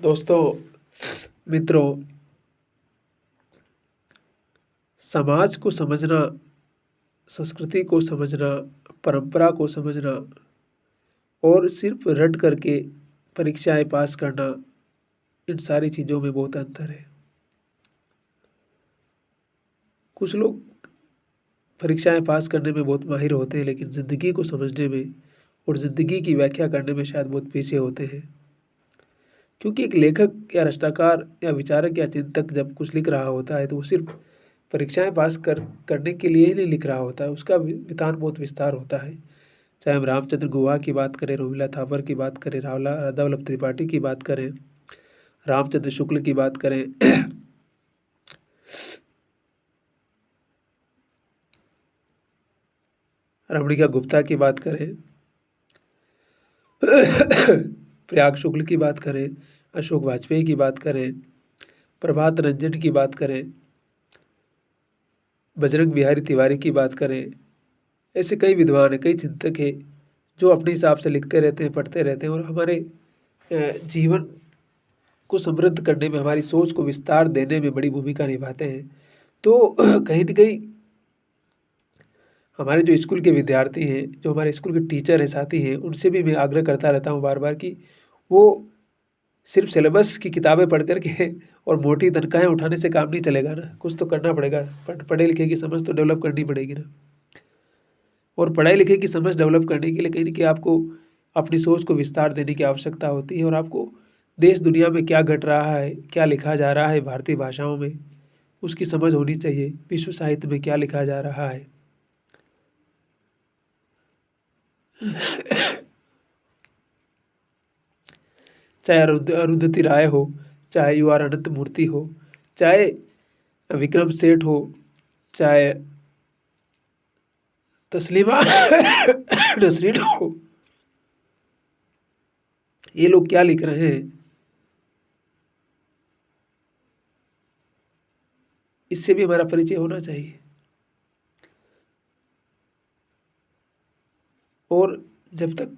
दोस्तों, मित्रों, समाज को समझना, संस्कृति को समझना, परंपरा को समझना और सिर्फ रट करके परीक्षाएं पास करना, इन सारी चीज़ों में बहुत अंतर है। कुछ लोग परीक्षाएं पास करने में बहुत माहिर होते हैं, लेकिन ज़िंदगी को समझने में और ज़िंदगी की व्याख्या करने में शायद बहुत पीछे होते हैं। क्योंकि एक लेखक या रचनाकार या विचारक या चिंतक जब कुछ लिख रहा होता है तो वो सिर्फ परीक्षाएं पास करने के लिए ही नहीं लिख रहा होता है, उसका विधान बहुत विस्तार होता है। चाहे हम रामचंद्र गुहा की बात करें, रोमिला थापर की बात करें, राधा वल्लभ त्रिपाठी की बात करें, रामचंद्र शुक्ल की बात करें, रमणीका गुप्ता की बात करें, प्रयाग शुक्ल की बात करें, अशोक वाजपेयी की बात करें, प्रभात रंजन की बात करें, बजरंग बिहारी तिवारी की बात करें, ऐसे कई विद्वान हैं, कई चिंतक हैं जो अपने हिसाब से लिखते रहते हैं, पढ़ते रहते हैं और हमारे जीवन को समृद्ध करने में, हमारी सोच को विस्तार देने में बड़ी भूमिका निभाते हैं। तो कहीं न कहीं हमारे जो स्कूल के विद्यार्थी हैं, जो हमारे स्कूल के टीचर हैं, साथी हैं, उनसे भी मैं आग्रह करता रहता हूँ बार-बार कि वो सिर्फ सिलेबस की किताबें पढ़ कर के और मोटी तनख्वाहें उठाने से काम नहीं चलेगा ना, कुछ तो करना पड़ेगा। पढ़े लिखे की समझ तो डेवलप करनी पड़ेगी ना। और पढ़ाई लिखे की समझ डेवलप करने के लिए कहीं न कहीं आपको अपनी सोच को विस्तार देने की आवश्यकता होती है और आपको देश दुनिया में क्या घट रहा है, क्या लिखा जा रहा है भारतीय भाषाओं में, उसकी समझ होनी चाहिए। विश्व साहित्य में क्या लिखा जा रहा है। चाहे अरुंधति राय हो, चाहे यू आर अनंत मूर्ति हो, चाहे विक्रम सेठ हो, चाहे तस्लीमा नसरीन हो, ये लोग क्या लिख रहे हैं, इससे भी हमारा परिचय होना चाहिए। और जब तक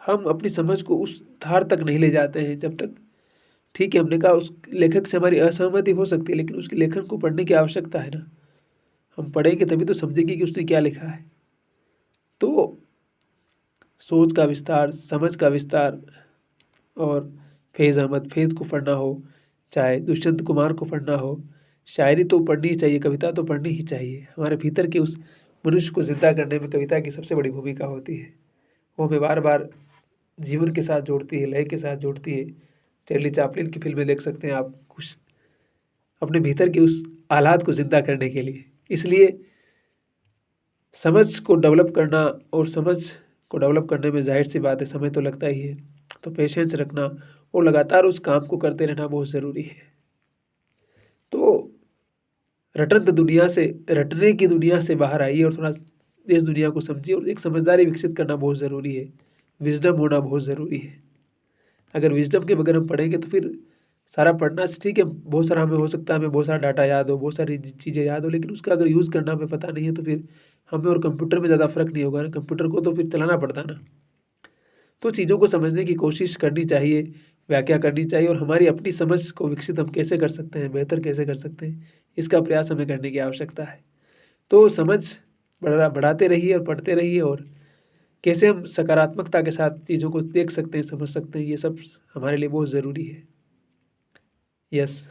हम अपनी समझ को उस धार तक नहीं ले जाते हैं, जब तक, ठीक है, हमने कहा उस लेखक से हमारी असहमति हो सकती है, लेकिन उसके लेखन को पढ़ने की आवश्यकता है ना। हम पढ़ेंगे तभी तो समझेंगे कि उसने क्या लिखा है। तो सोच का विस्तार, समझ का विस्तार, और फैज़ अहमद फैज़ को पढ़ना हो, चाहे दुष्यंत कुमार को पढ़ना हो, शायरी तो पढ़नी ही चाहिए, कविता तो पढ़नी ही चाहिए। हमारे भीतर के उस मनुष्य को ज़िंदा करने में कविता की सबसे बड़ी भूमिका होती है। वो हमें बार-बार जीवन के साथ जोड़ती है, लय के साथ जोड़ती है। चार्ली चैपलिन की फ़िल्में देख सकते हैं आप, कुछ अपने भीतर के उस आह्लाद को ज़िंदा करने के लिए। इसलिए समझ को डेवलप करना, और समझ को डेवलप करने में ज़ाहिर-सी बात है समय तो लगता ही है। तो पेशेंस रखना और लगातार उस काम को करते रहना बहुत ज़रूरी है। तो रटने की दुनिया से बाहर आइए और थोड़ा देश दुनिया को समझिए और एक समझदारी विकसित करना बहुत ज़रूरी है। विज़डम होना बहुत ज़रूरी है। अगर विज़डम के बगैर हम पढ़ेंगे तो फिर सारा पढ़ना ठीक है, बहुत सारा हमें हो सकता है, हमें बहुत सारा डाटा याद हो, बहुत सारी चीज़ें याद हो, लेकिन उसका अगर यूज़ करना हमें पता नहीं है तो फिर हमें और कंप्यूटर में ज़्यादा फ़र्क नहीं होगा ना। कंप्यूटर को तो फिर चलाना पड़ता है ना। तो चीज़ों को समझने की कोशिश करनी चाहिए, व्याख्या करनी चाहिए और हमारी अपनी समझ को विकसित हम कैसे कर सकते हैं, बेहतर कैसे कर सकते हैं, इसका प्रयास हमें करने की आवश्यकता है। तो समझ बढ़ाते रहिए और पढ़ते रहिए, और कैसे हम सकारात्मकता के साथ चीज़ों को देख सकते हैं, समझ सकते हैं, ये सब हमारे लिए बहुत ज़रूरी है। यस।